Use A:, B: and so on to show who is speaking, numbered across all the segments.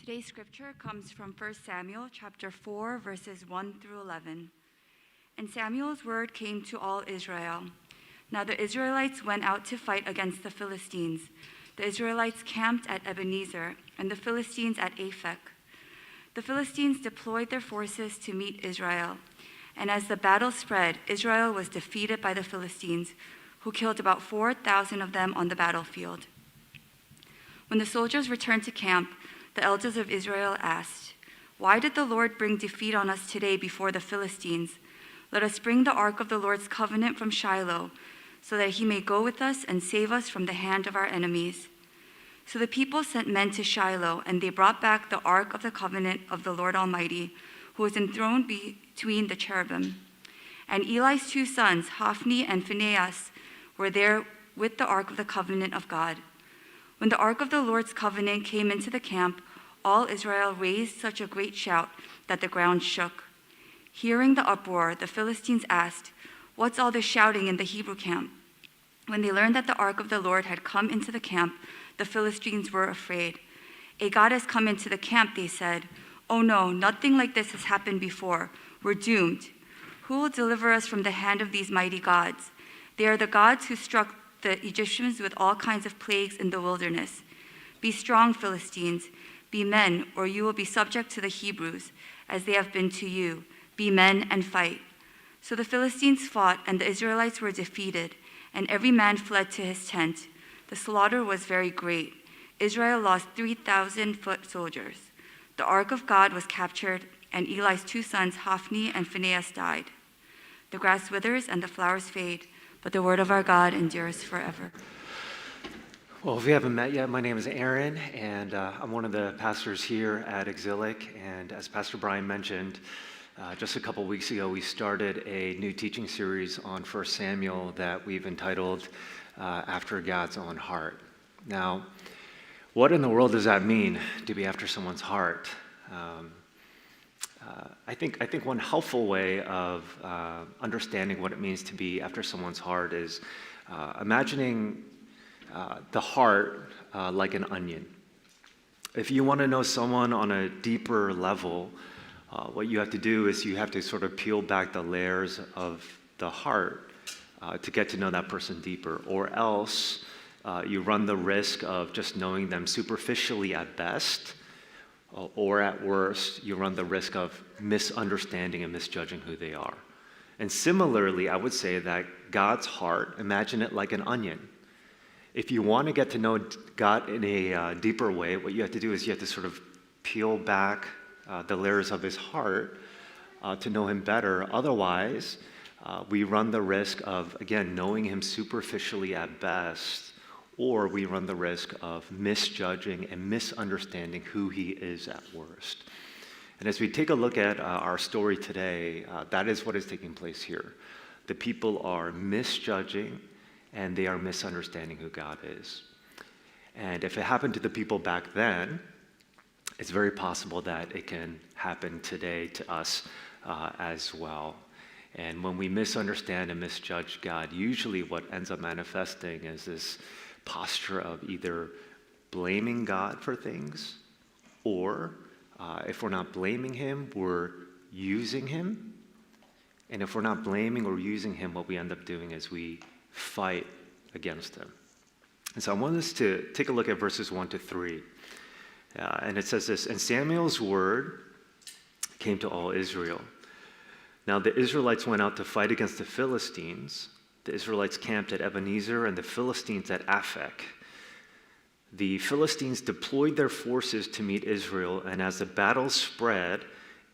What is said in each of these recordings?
A: Today's scripture comes from 1 Samuel chapter 4, verses 1 through 11. And Samuel's word came to all Israel. Now the Israelites went out to fight against the Philistines. The Israelites camped at Ebenezer, and the Philistines at Aphek. The Philistines deployed their forces to meet Israel. And as the battle spread, Israel was defeated by the Philistines, who killed about 4,000 of them on the battlefield. When the soldiers returned to camp, the elders of Israel asked, "Why did the Lord bring defeat on us today before the Philistines? Let us bring the ark of the Lord's covenant from Shiloh, so that he may go with us and save us from the hand of our enemies." So the people sent men to Shiloh, and they brought back the ark of the covenant of the Lord Almighty, who was enthroned between the cherubim. And Eli's two sons, Hophni and Phinehas, were there with the ark of the covenant of God. When the ark of the Lord's covenant came into the camp, all Israel raised such a great shout that the ground shook. Hearing the uproar, the Philistines asked, "What's all this shouting in the Hebrew camp?" When they learned that the ark of the Lord had come into the camp, the Philistines were afraid. "A god has come into the camp," they said. "Oh no, nothing like this has happened before. We're doomed. Who will deliver us from the hand of these mighty gods? They are the gods who struck the Egyptians with all kinds of plagues in the wilderness. Be strong, Philistines. Be men, or you will be subject to the Hebrews, as they have been to you. Be men and fight." So the Philistines fought, and the Israelites were defeated, and every man fled to his tent. The slaughter was very great. Israel lost 3,000 foot soldiers. The ark of God was captured, and Eli's two sons, Hophni and Phinehas, died. The grass withers and the flowers fade, but the word of our God endures forever.
B: Well, if you haven't met yet, my name is Aaron, and I'm one of the pastors here at Exilic. And as Pastor Brian mentioned, just a couple weeks ago, we started a new teaching series on 1 Samuel that we've entitled After God's Own Heart. Now, what in the world does that mean, to be after someone's heart? I think one helpful way of understanding what it means to be after someone's heart is imagining the heart like an onion. If you want to know someone on a deeper level, what you have to do is you have to sort of peel back the layers of the heart to get to know that person deeper, or else you run the risk of just knowing them superficially at best, or at worst, you run the risk of misunderstanding and misjudging who they are. And similarly, I would say that God's heart, imagine it like an onion. If you want to get to know God in a deeper way, what you have to do is you have to sort of peel back the layers of his heart to know him better. Otherwise, we run the risk of, again, knowing him superficially at best, or we run the risk of misjudging and misunderstanding who he is at worst. And as we take a look at our story today, that is what is taking place here. The people are misjudging and they are misunderstanding who God is. And if it happened to the people back then, it's very possible that it can happen today to us as well. And when we misunderstand and misjudge God, usually what ends up manifesting is this posture of either blaming God for things, or if we're not blaming him, we're using him. And if we're not blaming or using him, what we end up doing is we fight against him. And so I want us to take a look at verses 1 to 3. And it says this: "And Samuel's word came to all Israel. Now the Israelites went out to fight against the Philistines. The Israelites camped at Ebenezer and the Philistines at Aphek. The Philistines deployed their forces to meet Israel, and as the battle spread,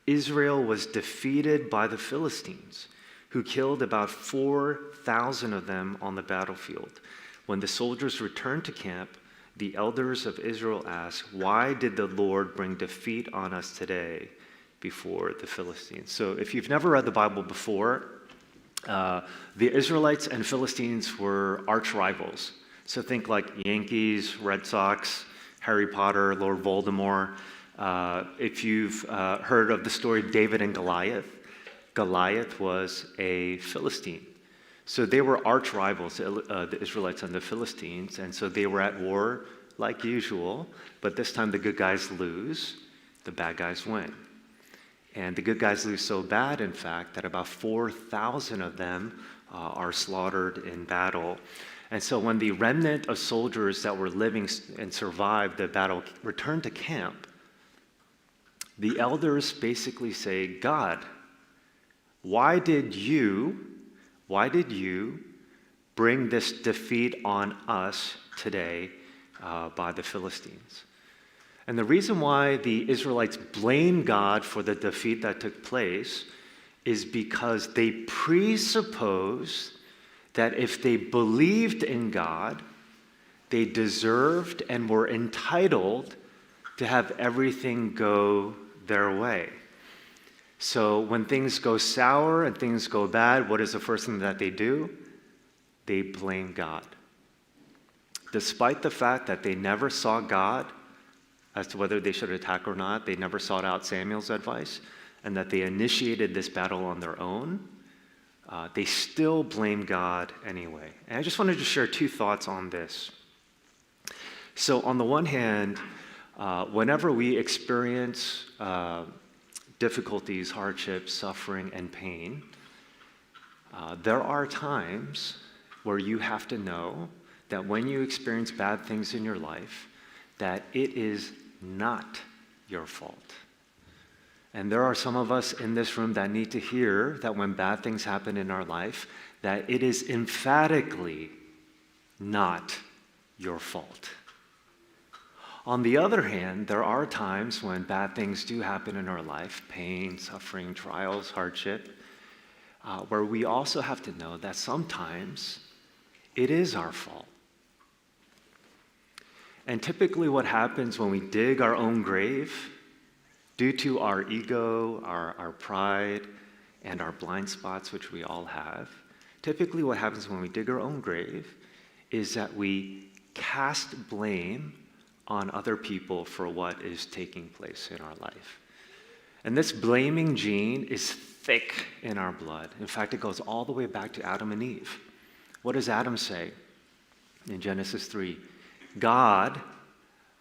B: Israel was defeated by the Philistines, who killed about 4,000 of them on the battlefield. When the soldiers returned to camp, the elders of Israel asked, 'Why did the Lord bring defeat on us today before the Philistines?'" So if you've never read the Bible before, the Israelites and Philistines were arch rivals. So think like Yankees, Red Sox, Harry Potter, Lord Voldemort. If you've heard of the story of David and Goliath, Goliath was a Philistine. So they were arch rivals, the Israelites and the Philistines, and so they were at war like usual, but this time the good guys lose, the bad guys win. And the good guys lose so bad, in fact, that about 4,000 of them are slaughtered in battle. And so when the remnant of soldiers that were living and survived the battle returned to camp, the elders basically say, God, why did you bring this defeat on us today by the Philistines? And the reason why the Israelites blame God for the defeat that took place is because they presuppose that if they believed in God, they deserved and were entitled to have everything go their way. So when things go sour and things go bad, what is the first thing that they do? They blame God. Despite the fact that they never saw God as to whether they should attack or not, they never sought out Samuel's advice, and that they initiated this battle on their own, they still blame God anyway. And I just wanted to share two thoughts on this. So on the one hand, whenever we experience difficulties, hardships, suffering, and pain, there are times where you have to know that when you experience bad things in your life, that it is not your fault. And there are some of us in this room that need to hear that when bad things happen in our life, that it is emphatically not your fault. On the other hand, there are times when bad things do happen in our life, pain, suffering, trials, hardship, where we also have to know that sometimes it is our fault. And typically what happens when we dig our own grave, due to our ego, our pride, and our blind spots, which we all have, typically what happens when we dig our own grave is that we cast blame on other people for what is taking place in our life. And this blaming gene is thick in our blood. In fact, it goes all the way back to Adam and Eve. What does Adam say in Genesis 3? God,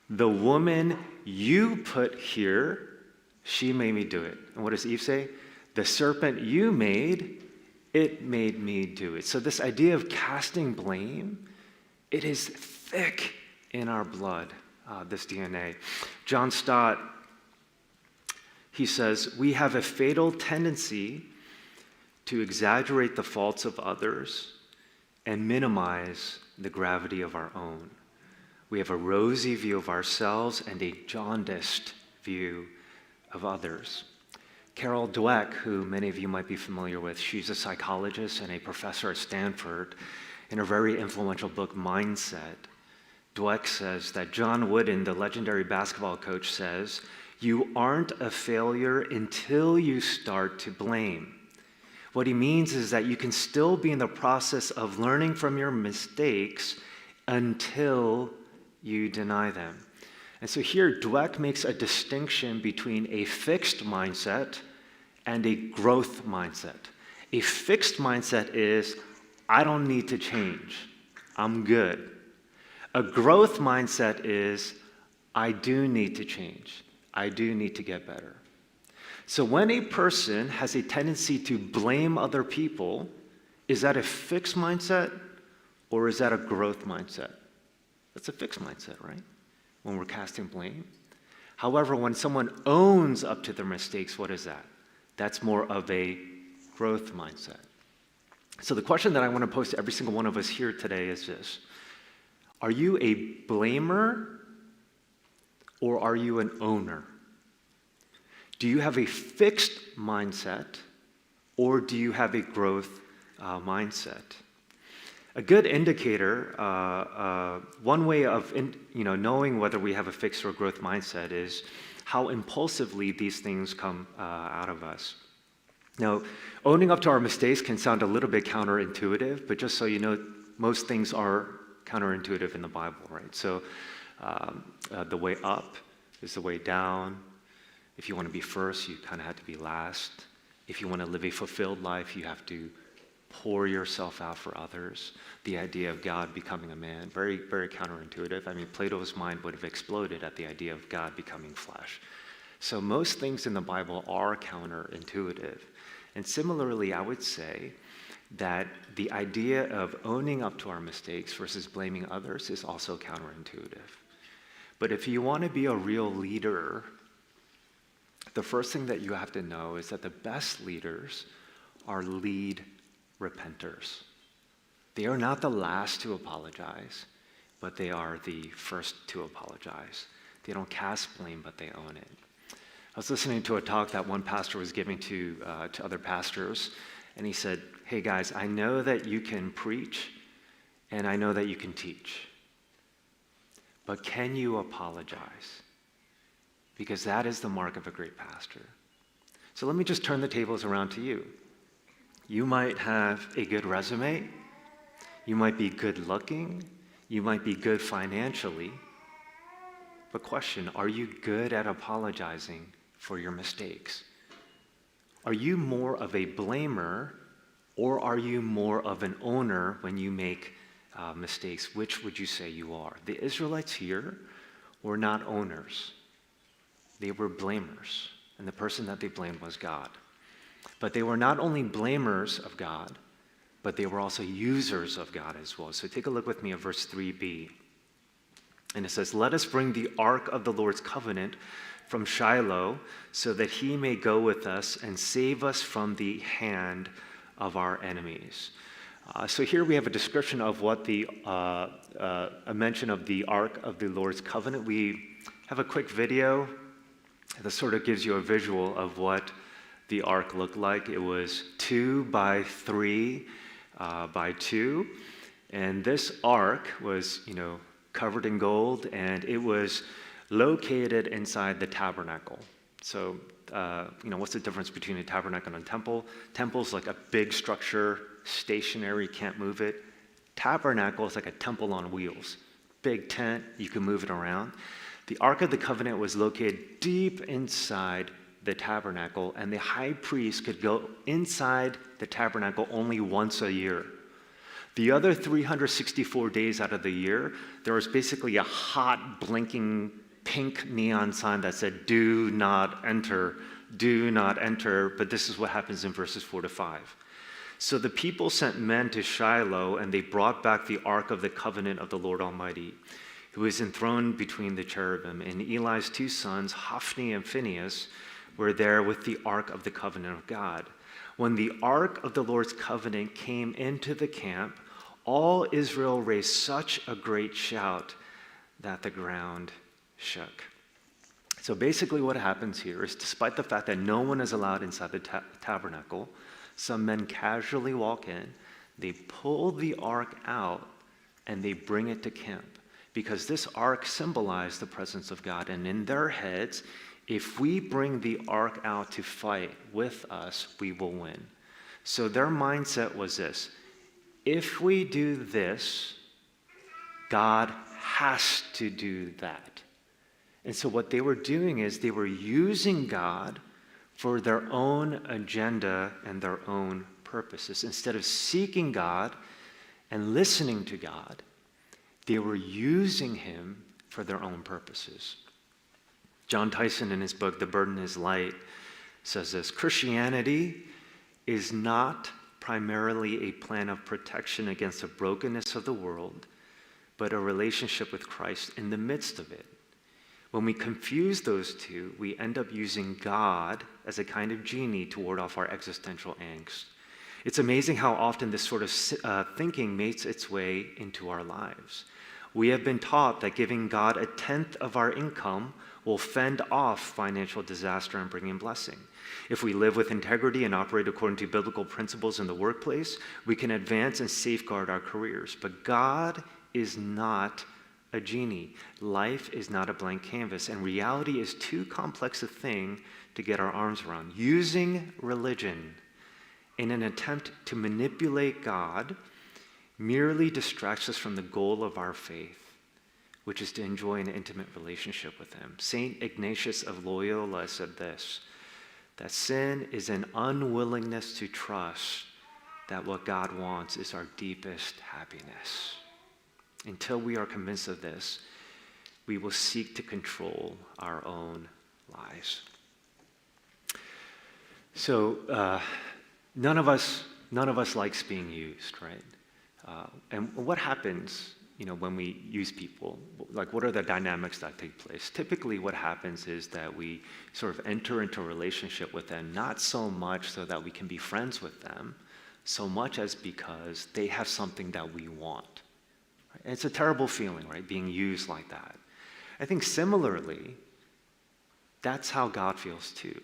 B: the woman you put here, she made me do it. And what does Eve say? The serpent you made, it made me do it. So this idea of casting blame, it is thick in our blood, this DNA. John Stott, he says, we have a fatal tendency to exaggerate the faults of others and minimize the gravity of our own. We have a rosy view of ourselves and a jaundiced view of others. Carol Dweck, who many of you might be familiar with, she's a psychologist and a professor at Stanford. In her very influential book, Mindset, Dweck says that John Wooden, the legendary basketball coach, says, you aren't a failure until you start to blame. What he means is that you can still be in the process of learning from your mistakes until you deny them. And so here, Dweck makes a distinction between a fixed mindset and a growth mindset. A fixed mindset is, I don't need to change. I'm good. A growth mindset is, I do need to change. I do need to get better. So when a person has a tendency to blame other people, is that a fixed mindset or is that a growth mindset? That's a fixed mindset, right? When we're casting blame. However, when someone owns up to their mistakes, what is that? That's more of a growth mindset. So the question that I want to pose to every single one of us here today is this. Are you a blamer or are you an owner? Do you have a fixed mindset or do you have a growth mindset? A good indicator, one way of knowing whether we have a fixed or growth mindset is how impulsively these things come out of us. Now, owning up to our mistakes can sound a little bit counterintuitive, but just so you know, most things are counterintuitive in the Bible, right? So the way up is the way down. If you want to be first, you kind of have to be last. If you want to live a fulfilled life, you have to pour yourself out for others, the idea of God becoming a man, very, very counterintuitive. I mean, Plato's mind would have exploded at the idea of God becoming flesh. So most things in the Bible are counterintuitive. And similarly, I would say that the idea of owning up to our mistakes versus blaming others is also counterintuitive. But if you want to be a real leader, the first thing that you have to know is that the best leaders are lead repenters. They are not the last to apologize, but they are the first to apologize. They don't cast blame, but they own it. I was listening to a talk that one pastor was giving to other pastors, and he said, "Hey guys, I know that you can preach, and I know that you can teach, but can you apologize? Because that is the mark of a great pastor." So let me just turn the tables around to you. You might have a good resume, you might be good looking, you might be good financially, but question, are you good at apologizing for your mistakes? Are you more of a blamer, or are you more of an owner when you make mistakes? Which would you say you are? The Israelites here were not owners. They were blamers, and the person that they blamed was God. But they were not only blamers of God, but they were also users of God as well. So take a look with me at verse 3b. And it says, "Let us bring the ark of the Lord's covenant from Shiloh, so that he may go with us and save us from the hand of our enemies." So here we have a description of what a mention of the ark of the Lord's covenant. We have a quick video that sort of gives you a visual of what the ark looked like. It was 2 by 3 by 2, and this ark was, covered in gold, and it was located inside the tabernacle. So, what's the difference between a tabernacle and a temple? Temple's like a big structure, stationary, can't move it. Tabernacle is like a temple on wheels. Big tent, you can move it around. The Ark of the Covenant was located deep inside the tabernacle, and the high priest could go inside the tabernacle only once a year. The other 364 days out of the year, there was basically a hot, blinking pink neon sign that said, "Do not enter, do not enter," but this is what happens in verses 4 to 5. So the people sent men to Shiloh, and they brought back the Ark of the Covenant of the Lord Almighty, who is enthroned between the cherubim. And Eli's 2 sons, Hophni and Phinehas, were there with the Ark of the Covenant of God. When the Ark of the Lord's Covenant came into the camp, all Israel raised such a great shout that the ground shook. So basically what happens here is, despite the fact that no one is allowed inside the tabernacle, some men casually walk in, they pull the ark out, and they bring it to camp. Because this ark symbolized the presence of God. And in their heads, if we bring the ark out to fight with us, we will win. So their mindset was this: if we do this, God has to do that. And so what they were doing is they were using God for their own agenda and their own purposes. Instead of seeking God and listening to God, they were using him for their own purposes. John Tyson, in his book, The Burden is Light, says this: Christianity is not primarily a plan of protection against the brokenness of the world, but a relationship with Christ in the midst of it. When we confuse those two, we end up using God as a kind of genie to ward off our existential angst. It's amazing how often this sort of thinking makes its way into our lives. We have been taught that giving God 1/10 of our income will fend off financial disaster and bring in blessing. If we live with integrity and operate according to biblical principles in the workplace, we can advance and safeguard our careers. But God is not a genie. Life is not a blank canvas, and reality is too complex a thing to get our arms around. Using religion in an attempt to manipulate God merely distracts us from the goal of our faith, which is to enjoy an intimate relationship with him. St. Ignatius of Loyola said this, that sin is an unwillingness to trust that what God wants is our deepest happiness. Until we are convinced of this, we will seek to control our own lives. So none of us likes being used, right? And what happens, when we use people? Like, what are the dynamics that take place? Typically, what happens is that we sort of enter into a relationship with them, not so much so that we can be friends with them, so much as because they have something that we want. Right? And it's a terrible feeling, right? Being used like that. I think similarly, that's how God feels too.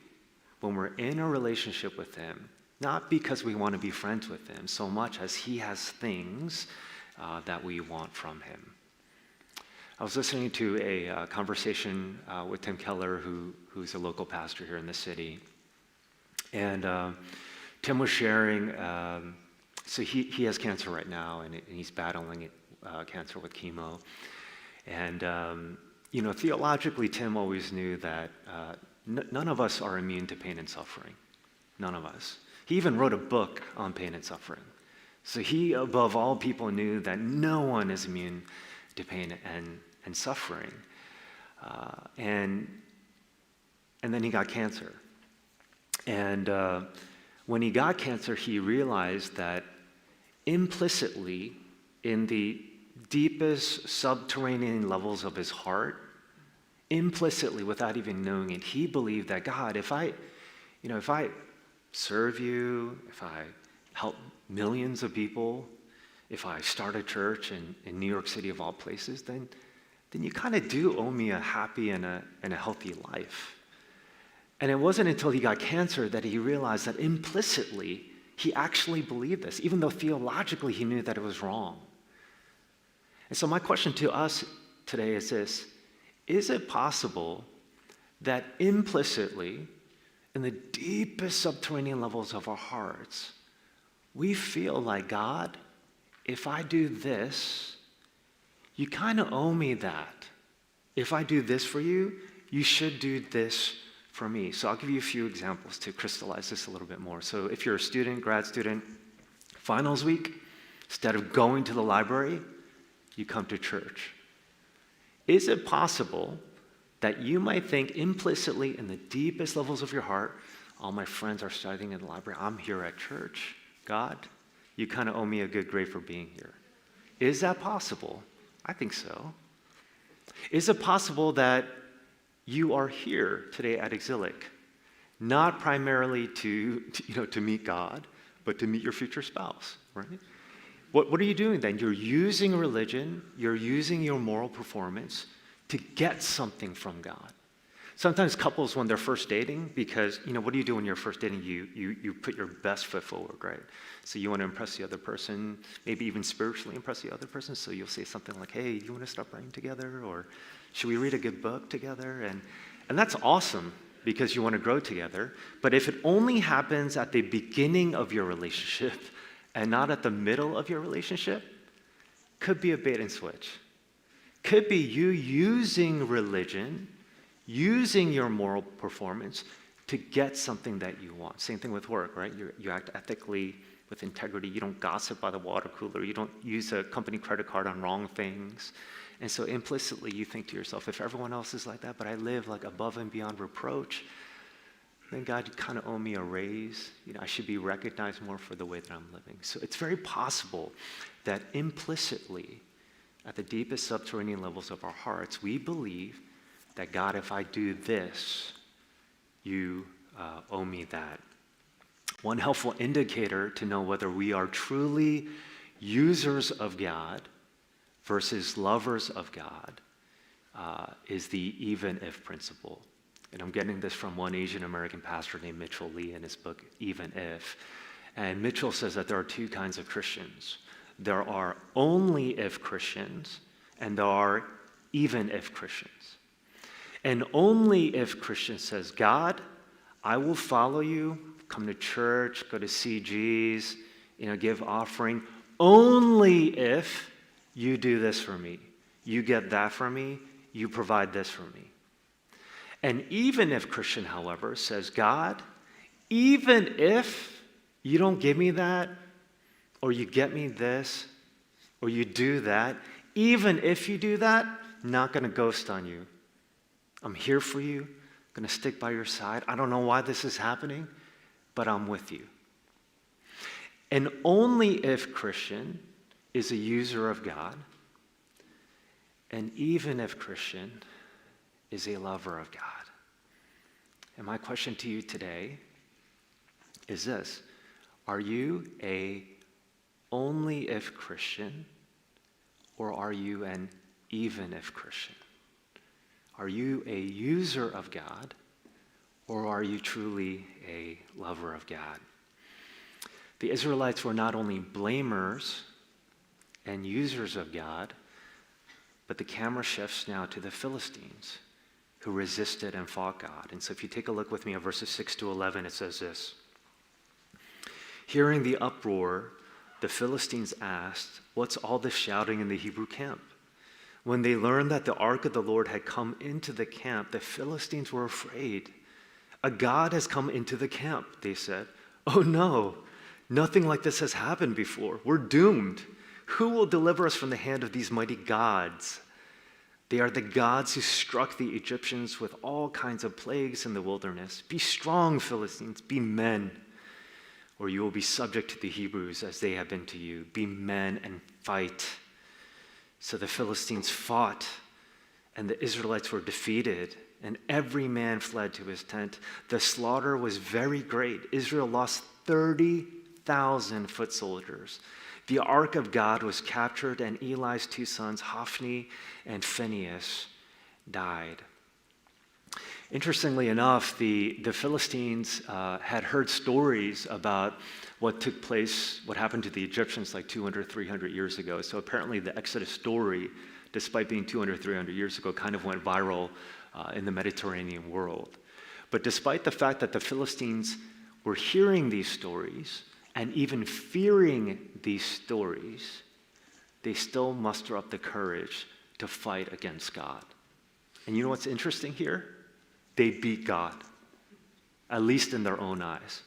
B: When we're in a relationship with him, not because we want to be friends with him, so much as he has things that we want from him. I was listening to a conversation with Tim Keller, who's a local pastor here in the city. And Tim was sharing, so he has cancer right now, and he's battling cancer with chemo. And theologically, Tim always knew that none of us are immune to pain and suffering. None of us. He even wrote a book on pain and suffering. So he, above all people, knew that no one is immune to pain and suffering. And then he got cancer. And when he got cancer, he realized that implicitly, in the deepest subterranean levels of his heart, implicitly, without even knowing it, he believed that, God, if I serve you, if I help millions of people, if I start a church in New York City of all places, then you kind of do owe me a happy and a healthy life. And it wasn't until he got cancer that he realized that implicitly he actually believed this, even though theologically he knew that it was wrong. And so my question to us today is this: is it possible that implicitly, in the deepest subterranean levels of our hearts, we feel like, God, if I do this, you kind of owe me that. If I do this for you, you should do this for me. So I'll give you a few examples to crystallize this a little bit more. So if you're a student, grad student, finals week, instead of going to the library, you come to church. Is it possible that you might think implicitly in the deepest levels of your heart, all my friends are studying in the library, I'm here at church. God, you kind of owe me a good grade for being here. Is that possible? I think so. Is it possible that you are here today at Exilic, not primarily to meet God, but to meet your future spouse, right? What are you doing then? You're using religion, you're using your moral performance to get something from God. Sometimes couples, when they're first dating, because, what do you do when you're first dating? You put your best foot forward, right? So you want to impress the other person, maybe even spiritually impress the other person. So you'll say something like, hey, you want to start praying together? Or should we read a good book together? And that's awesome because you want to grow together. But if it only happens at the beginning of your relationship and not at the middle of your relationship, could be a bait and switch. Could be you using religion, using your moral performance to get something that you want. Same thing with work, right? You act ethically with integrity. You don't gossip by the water cooler. You don't use a company credit card on wrong things. And so implicitly you think to yourself, if everyone else is like that, but I live like above and beyond reproach, then God, you kind of owe me a raise. I should be recognized more for the way that I'm living. So it's very possible that implicitly, at the deepest subterranean levels of our hearts, we believe that, God, if I do this, you owe me that. One helpful indicator to know whether we are truly users of God versus lovers of God is the even-if principle. And I'm getting this from one Asian American pastor named Mitchell Lee in his book, Even If. And Mitchell says that there are two kinds of Christians. There are only if Christians, and there are even if Christians. And only if Christian says, God, I will follow you, come to church, go to CGs, give offering, only if you do this for me. You get that for me, you provide this for me. And even if Christian, however, says, God, even if you don't give me that, or you get me this, or you do that, even if you do that, I'm not going to ghost on you. I'm here for you. I'm going to stick by your side. I don't know why this is happening, but I'm with you. And only if Christian is a user of God, and even if Christian is a lover of God. And my question to you today is this: are you a only if Christian, or are you an even if Christian? Are you a user of God, or are you truly a lover of God? The Israelites were not only blamers and users of God, but the camera shifts now to the Philistines, who resisted and fought God. And so if you take a look with me at verses 6 to 11, it says this: hearing the uproar, the Philistines asked, "What's all this shouting in the Hebrew camp?" When they learned that the ark of the Lord had come into the camp, the Philistines were afraid. "A god has come into the camp," they said. "Oh no, nothing like this has happened before. We're doomed. Who will deliver us from the hand of these mighty gods? They are the gods who struck the Egyptians with all kinds of plagues in the wilderness. Be strong, Philistines, be men, or you will be subject to the Hebrews as they have been to you. Be men and fight." So the Philistines fought, and the Israelites were defeated, and every man fled to his tent. The slaughter was very great. Israel lost 30,000 foot soldiers. The ark of God was captured, and Eli's two sons, Hophni and Phinehas, died. Interestingly enough, the Philistines had heard stories about what took place, what happened to the Egyptians like 200, 300 years ago. So apparently the Exodus story, despite being 200, 300 years ago, kind of went viral in the Mediterranean world. But despite the fact that the Philistines were hearing these stories and even fearing these stories, they still muster up the courage to fight against God. And you know what's interesting here? They beat God, at least in their own eyes.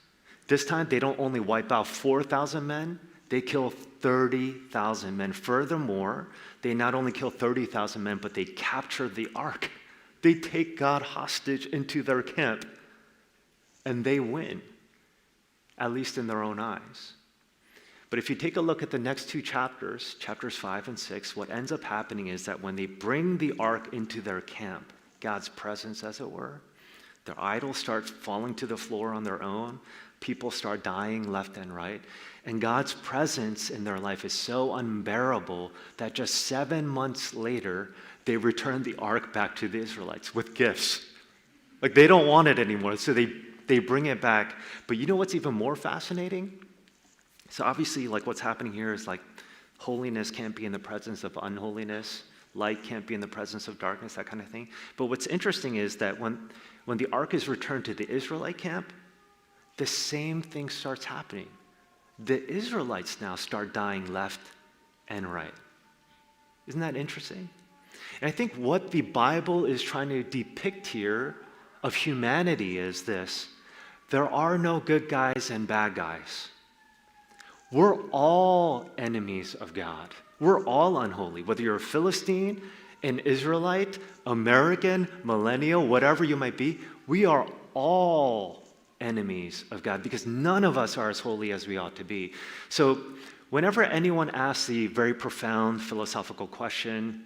B: This time, they don't only wipe out 4,000 men, they kill 30,000 men. Furthermore, they not only kill 30,000 men, but they capture the ark. They take God hostage into their camp, and they win, at least in their own eyes. But if you take a look at the next two chapters, chapters 5 and 6, what ends up happening is that when they bring the ark into their camp, God's presence, as it were, their idols start falling to the floor on their own. People start dying left and right. And God's presence in their life is so unbearable that just 7 months later, they return the ark back to the Israelites with gifts. Like, they don't want it anymore, so they bring it back. But you know what's even more fascinating? So obviously, like, what's happening here is like holiness can't be in the presence of unholiness. Light can't be in the presence of darkness, that kind of thing. But what's interesting is that when the ark is returned to the Israelite camp, the same thing starts happening. The Israelites now start dying left and right. Isn't that interesting? And I think what the Bible is trying to depict here of humanity is this: there are no good guys and bad guys. We're all enemies of God. We're all unholy. Whether you're a Philistine, an Israelite, American, millennial, whatever you might be, we are all enemies of God because none of us are as holy as we ought to be. So whenever anyone asks the very profound philosophical question,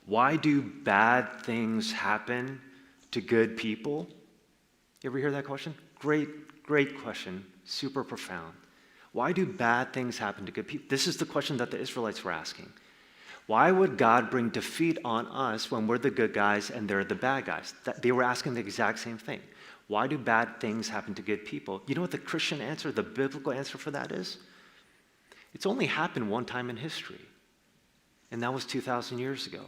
B: why do bad things happen to good people? You ever hear that question? Great question. Super profound. Why do bad things happen to good people? This is the question that the Israelites were asking. Why would God bring defeat on us when we're the good guys and they're the bad guys? They were asking the exact same thing. Why do bad things happen to good people? You know what the Christian answer, the biblical answer for that is? It's only happened one time in history, and that was 2,000 years ago,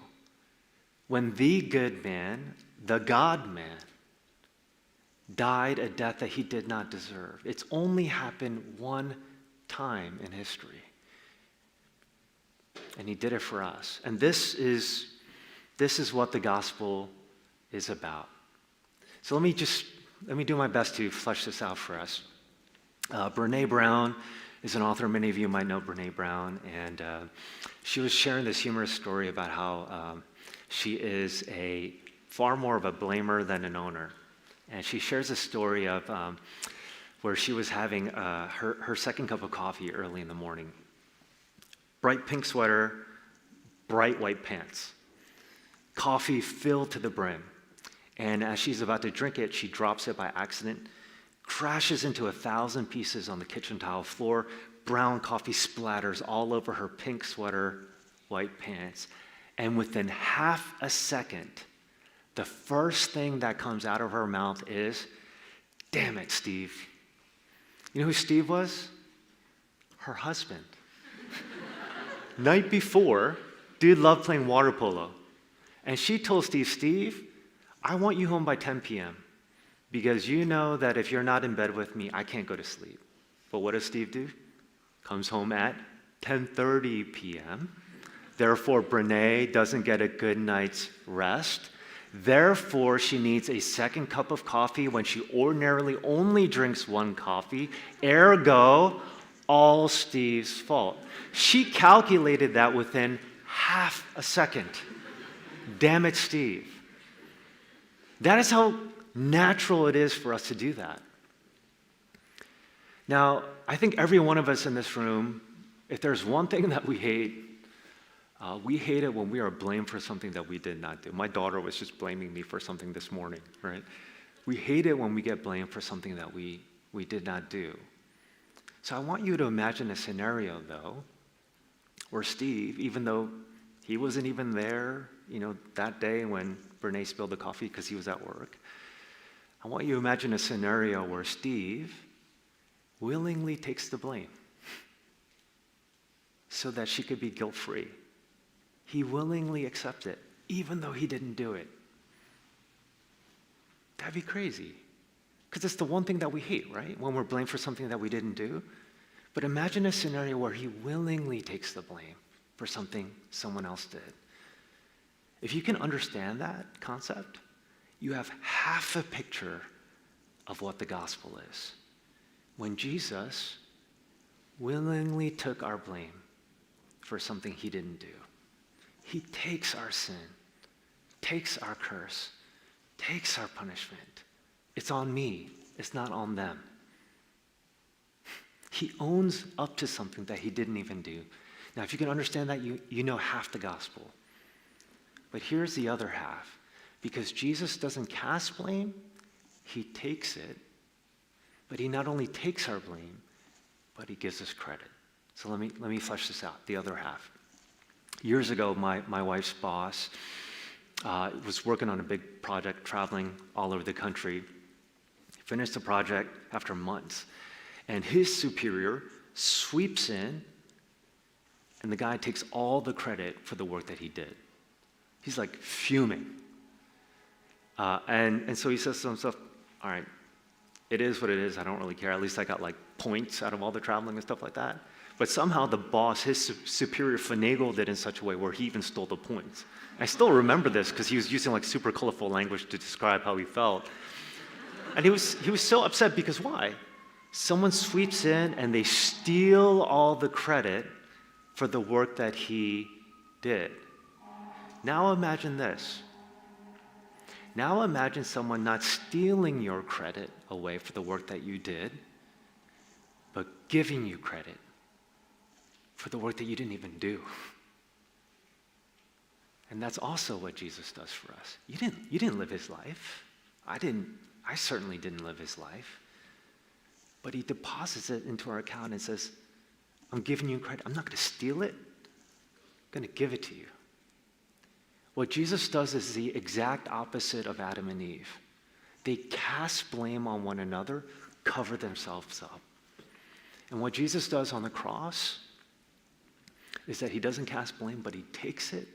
B: when the good man, the God-man, died a death that he did not deserve. It's only happened one time in history. And he did it for us. And this is what the gospel is about. So let me do my best to flesh this out for us. Brene Brown, is an author. Many of you might know Brene Brown, and she was sharing this humorous story about how she is far more of a blamer than an owner. And she shares a story of where she was having her second cup of coffee early in the morning. Bright pink sweater, bright white pants. Coffee filled to the brim. And as she's about to drink it, she drops it by accident, crashes into 1,000 pieces on the kitchen tile floor. Brown coffee splatters all over her pink sweater, white pants. And within half a second, the first thing that comes out of her mouth is, "Damn it, Steve." You know who Steve was? Her husband. Night before, dude loved playing water polo. And she told Steve, "I want you home by 10 p.m. because you know that if you're not in bed with me, I can't go to sleep." But what does Steve do? Comes home at 10:30 p.m. Therefore, Brene doesn't get a good night's rest. Therefore, she needs a second cup of coffee when she ordinarily only drinks one coffee. Ergo, all Steve's fault. She calculated that within half a second. Damn it, Steve. That is how natural it is for us to do that. Now, I think every one of us in this room, if there's one thing that we hate it when we are blamed for something that we did not do. My daughter was just blaming me for something this morning, right? We hate it when we get blamed for something that we did not do. So I want you to imagine a scenario, though, where Steve, even though he wasn't even there, that day when Brene spilled the coffee because he was at work, I want you to imagine a scenario where Steve willingly takes the blame so that she could be guilt-free. He willingly accepts it, even though he didn't do it. That'd be crazy. Because it's the one thing that we hate, right? When we're blamed for something that we didn't do. But imagine a scenario where he willingly takes the blame for something someone else did. If you can understand that concept, you have half a picture of what the gospel is. When Jesus willingly took our blame for something he didn't do. He takes our sin, takes our curse, takes our punishment. It's on me, it's not on them. He owns up to something that he didn't even do. Now, if you can understand that, you know half the gospel. But here's the other half. Because Jesus doesn't cast blame, he takes it. But he not only takes our blame, but he gives us credit. So let me flesh this out, the other half. Years ago, my wife's boss was working on a big project, traveling all over the country. He finished the project after months. And his superior sweeps in, and the guy takes all the credit for the work that he did. He's like fuming. And so he says to himself, "All right, it is what it is. I don't really care. At least I got like points out of all the traveling and stuff like that." But somehow the boss, his superior, finagled it in such a way where he even stole the points. I still remember this because he was using like super colorful language to describe how he felt. And he was so upset because why? Someone sweeps in and they steal all the credit for the work that he did. Now imagine this. Now imagine someone not stealing your credit away for the work that you did, but giving you credit for the work that you didn't even do. And that's also what Jesus does for us. You didn't live his life. I certainly didn't live his life. But he deposits it into our account and says, "I'm giving you credit. I'm not going to steal it. I'm going to give it to you." What Jesus does is the exact opposite of Adam and Eve. They cast blame on one another, cover themselves up. And what Jesus does on the cross is that he doesn't cast blame, but he takes it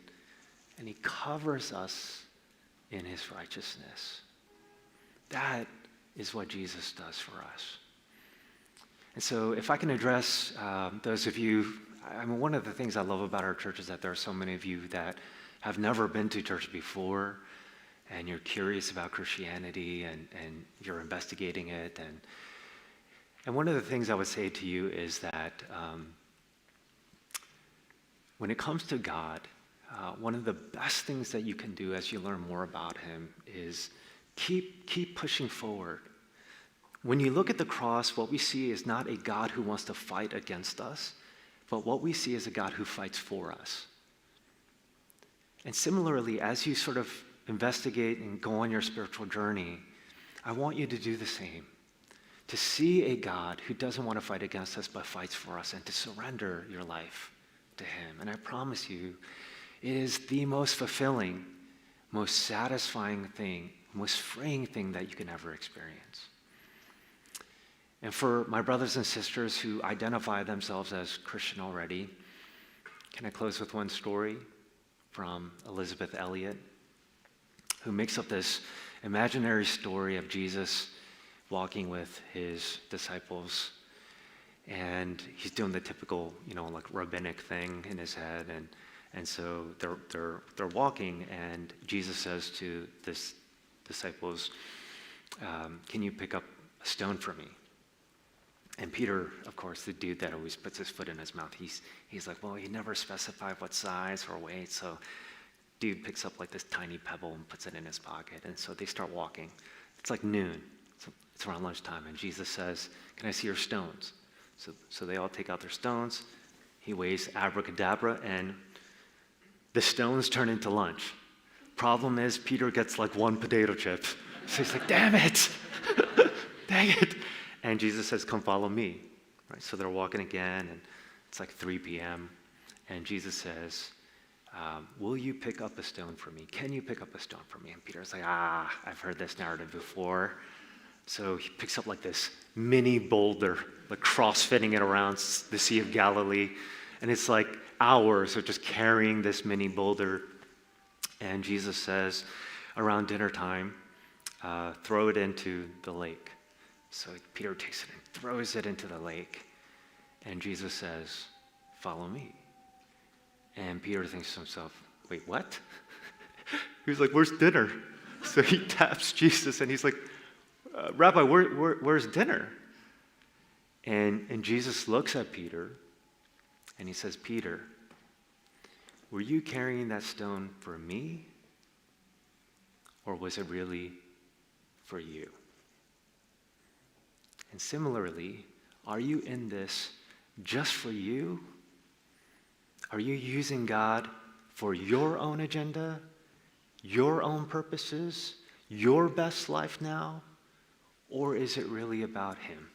B: and he covers us in his righteousness. That is what Jesus does for us. And so if I can address those of you, one of the things I love about our church is that there are so many of you that have never been to church before, and you're curious about Christianity, and you're investigating it, And one of the things I would say to you is that when it comes to God, one of the best things that you can do as you learn more about him is keep pushing forward. When you look at the cross, what we see is not a God who wants to fight against us, but what we see is a God who fights for us. And similarly, as you sort of investigate and go on your spiritual journey, I want you to do the same. To see a God who doesn't want to fight against us, but fights for us, and to surrender your life to him. And I promise you, it is the most fulfilling, most satisfying thing, most freeing thing that you can ever experience. And for my brothers and sisters who identify themselves as Christian already, can I close with one story from Elizabeth Elliot, who makes up this imaginary story of Jesus walking with his disciples, and he's doing the typical, like rabbinic thing in his head, and so they're walking, and Jesus says to this disciples, "Can you pick up a stone for me?" And Peter, of course, the dude that always puts his foot in his mouth, he's like, well, he never specified what size or weight, so dude picks up like this tiny pebble and puts it in his pocket, and so they start walking. It's like noon. It's around lunchtime, and Jesus says, "Can I see your stones?" So they all take out their stones. He waves abracadabra, and the stones turn into lunch. Problem is, Peter gets like one potato chip. So he's like, damn it! Dang it! And Jesus says, "Come follow me." Right? So they're walking again, and it's like 3 p.m., and Jesus says, "Will you pick up a stone for me? Can you pick up a stone for me?" And Peter's like, I've heard this narrative before. So he picks up like this mini boulder, like cross-fitting it around the Sea of Galilee. And it's like hours of just carrying this mini boulder. And Jesus says, around dinner time, throw it into the lake. So Peter takes it and throws it into the lake. And Jesus says, "Follow me." And Peter thinks to himself, wait, what? He's like, "Where's dinner?" So he taps Jesus and he's like, "Rabbi, where's dinner?" And Jesus looks at Peter and he says, "Peter, were you carrying that stone for me, or was it really for you?" And similarly, are you in this just for you? Are you using God for your own agenda, your own purposes, your best life now? Or is it really about him?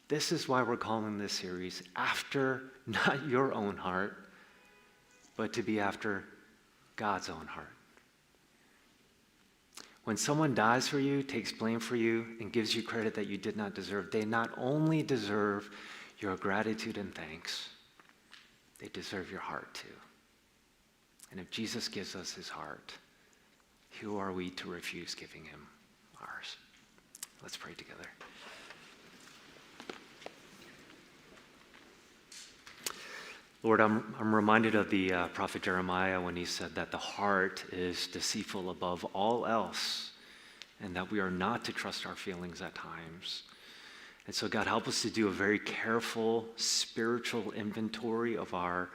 B: This is why we're calling this series After Not Your Own Heart, but to be after God's own heart. When someone dies for you, takes blame for you, and gives you credit that you did not deserve, they not only deserve your gratitude and thanks, they deserve your heart too. And if Jesus gives us his heart, who are we to refuse giving him ours? Let's pray together. Lord, I'm reminded of the prophet Jeremiah when he said that the heart is deceitful above all else, and that we are not to trust our feelings at times. And so, God, help us to do a very careful spiritual inventory of our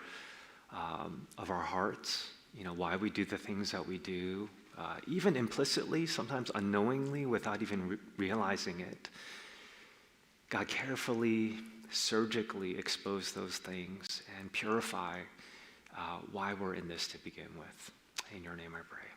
B: hearts. Why we do the things that we do, even implicitly, sometimes unknowingly, without even realizing it. God, carefully, surgically expose those things and purify why we're in this to begin with. In your name I pray.